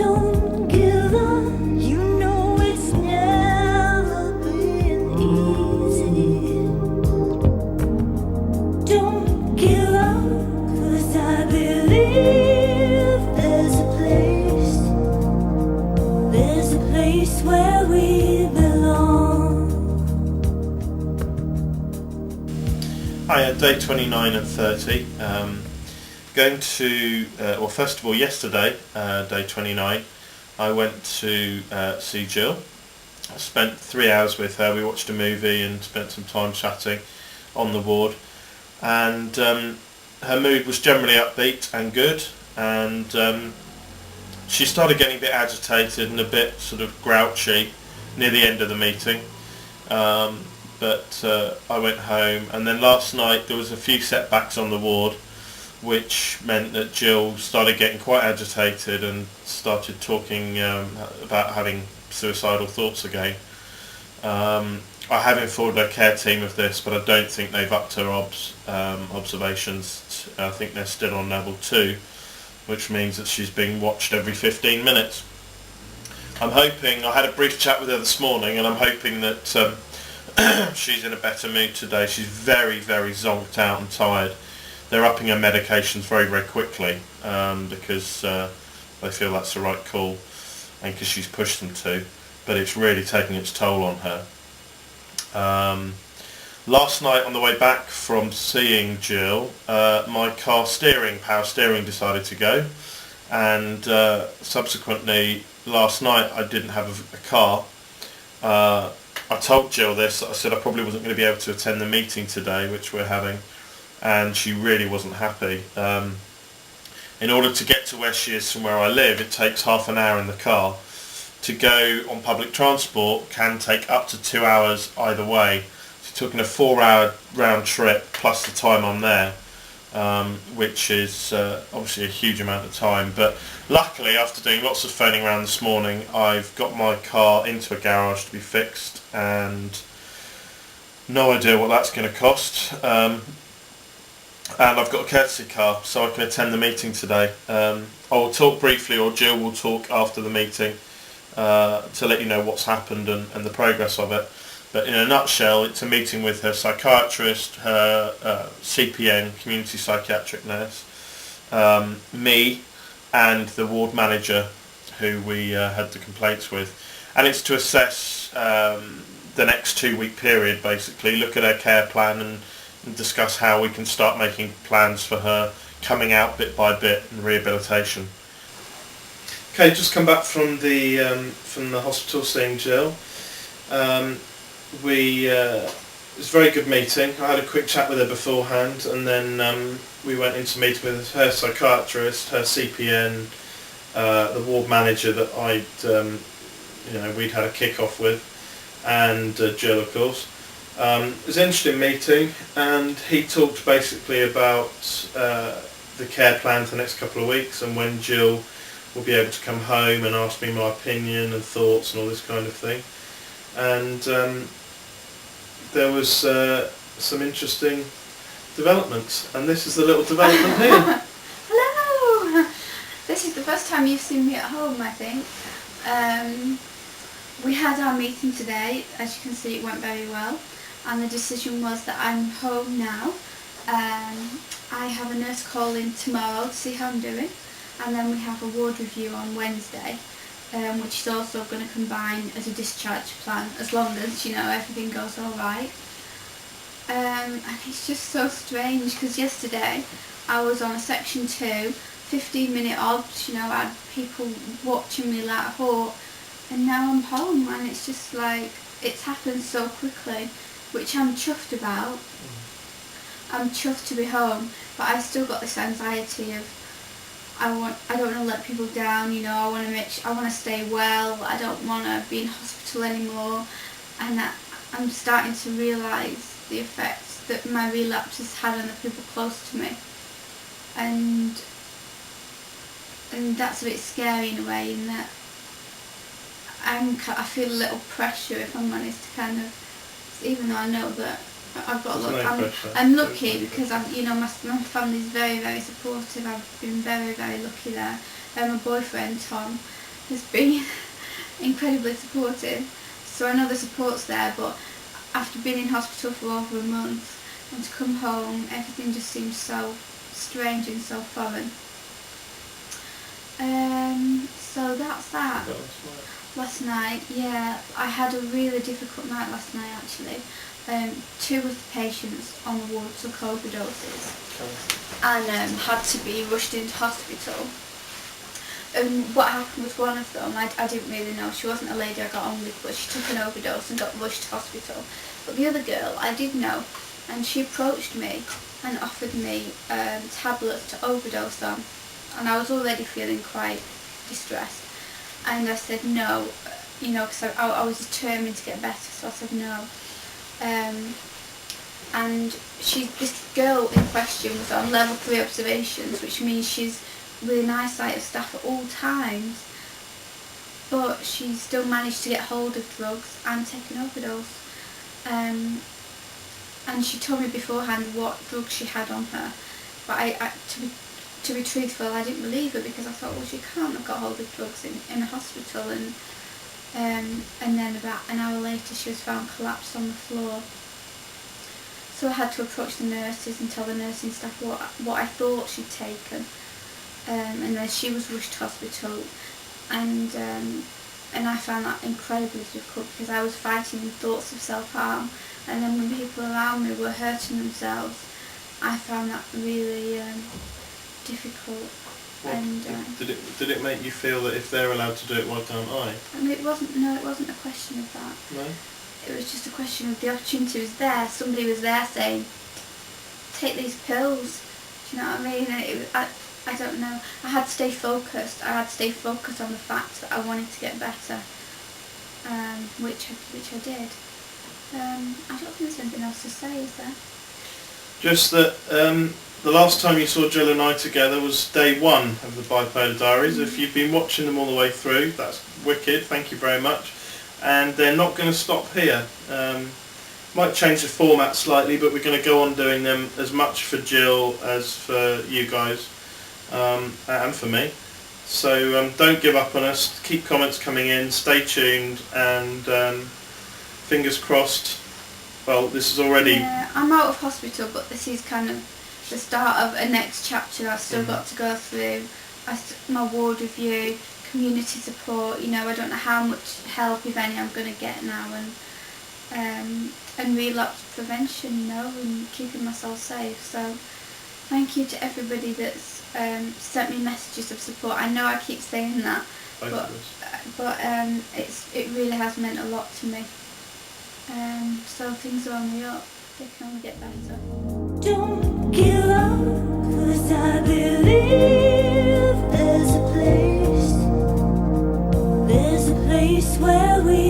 Don't give up, you know it's never been easy. Don't give up, 'cause I believe there's a place where we belong. Hi, day 29 and 30. Going to, well, first of all, yesterday, day 29, I went to see Jill. I spent 3 hours with her. We watched a movie and spent some time chatting on the ward. And her mood was generally upbeat and good. And she started getting a bit agitated and a bit sort of grouchy near the end of the meeting. But I went home, and then last night there was a few setbacks on the ward, which meant that Jill started getting quite agitated and started talking about having suicidal thoughts again. I have informed her care team of this, but I don't think they've upped her observations. I think they're still on level 2, which means that she's being watched every 15 minutes. I'm hoping, I had a brief chat with her this morning, and I'm hoping that she's in a better mood today. She's very, very zonked out and tired. They're upping her medications very, very quickly because they feel that's the right call and because she's pushed them to, but it's really taking its toll on her. Last night on the way back from seeing Jill, my power steering decided to go, and subsequently last night I didn't have a car. I told Jill this. I said I probably wasn't going to be able to attend the meeting today, which we're having, and she really wasn't happy. In order to get to where she is from where I live, it takes half an hour in the car. To go on public transport can take up to 2 hours either way. So you're talking a 4-hour round trip plus the time I'm there, which is obviously a huge amount of time. But luckily, after doing lots of phoning around this morning, I've got my car into a garage to be fixed, and no idea what that's going to cost. And I've got a courtesy car, so I can attend the meeting today. I will talk briefly, or Jill will talk after the meeting to let you know what's happened and the progress of it. But in a nutshell, it's a meeting with her psychiatrist, her CPN, community psychiatric nurse, me, and the ward manager who we had the complaints with. And it's to assess the next 2-week period, basically, look at her care plan and discuss how we can start making plans for her coming out bit by bit in rehabilitation. Okay, just come back from the hospital seeing Jill. It was a very good meeting. I had a quick chat with her beforehand, and then we went into meeting with her psychiatrist, her CPN, the ward manager that we'd had a kick-off with, and Jill, of course. It was an interesting meeting, and he talked basically about the care plan for the next couple of weeks and when Jill will be able to come home and ask me my opinion and thoughts and all this kind of thing. And there was some interesting developments, and this is the little development here. Hello! This is the first time you've seen me at home, I think. We had our meeting today. As you can see, it went very well, and the decision was that I'm home now. I have a nurse call in tomorrow to see how I'm doing, and then we have a ward review on Wednesday, which is also going to combine as a discharge plan, as long as everything goes all right. And it's just so strange, because yesterday I was on a section 2, 15-minute odds, I had people watching me like hawk, and now I'm home, and it's just like it's happened so quickly, which I'm chuffed about. I'm chuffed to be home, but I still got this anxiety of I don't want to let people down. I want to stay well. I don't want to be in hospital anymore, and I'm starting to realise the effects that my relapse has had on the people close to me, and that's a bit scary in a way, in that I feel a little pressure, if I'm honest, to kind of, even though I know that I've got I'm lucky, because my family's very, very supportive. I've been very, very lucky there. My boyfriend Tom has been incredibly supportive. So I know the support's there, but after being in hospital for over a month and to come home, everything just seems so strange and so foreign. So that's that. Last night, yeah, I had a really difficult night last night actually. 2 of the patients on the ward took overdoses and had to be rushed into hospital. What happened was one of them, I didn't really know, she wasn't a lady I got on with, but she took an overdose and got rushed to hospital. But the other girl, I did know, and she approached me and offered me tablets to overdose on, and I was already feeling quite distressed, and I said no, because I was determined to get better, so I said no. And this girl in question was on level 3 observations, which means she's within eyesight of staff at all times, but she still managed to get hold of drugs and take an overdose. And she told me beforehand what drugs she had on her, but to be truthful, I didn't believe her, because I thought, well, she can't have got hold of drugs in a hospital. And then about an hour later she was found collapsed on the floor. So I had to approach the nurses and tell the nursing staff what I thought she'd taken. And then she was rushed to hospital, and I found that incredibly difficult, because I was fighting with thoughts of self-harm, and then when people around me were hurting themselves, I found that really difficult. Well, and did it make you feel that if they're allowed to do it, why can't I? I mean, it wasn't a question of that. No? It was just a question of the opportunity was there. Somebody was there saying, take these pills. Do you know what I mean? And I don't know. I had to stay focused. I had to stay focused on the fact that I wanted to get better, which I did. I don't think there's anything else to say, is there? Just that the last time you saw Jill and I together was day 1 of the Bipolar Diaries. If you've been watching them all the way through, that's wicked. Thank you very much. And they're not going to stop here. Might change the format slightly, but we're going to go on doing them as much for Jill as for you guys, and for me. So don't give up on us. Keep comments coming in. Stay tuned, and fingers crossed. Well, this is already... Yeah, I'm out of hospital, but this is kind of the start of a next chapter I've still got to go through. My ward review, community support, I don't know how much help, if any, I'm going to get now, and relapse prevention, and keeping myself safe. So thank you to everybody that's sent me messages of support. I know I keep saying that, but it really has meant a lot to me. So things are on the up. They can only get better. Don't give up, 'cause I believe there's a place where we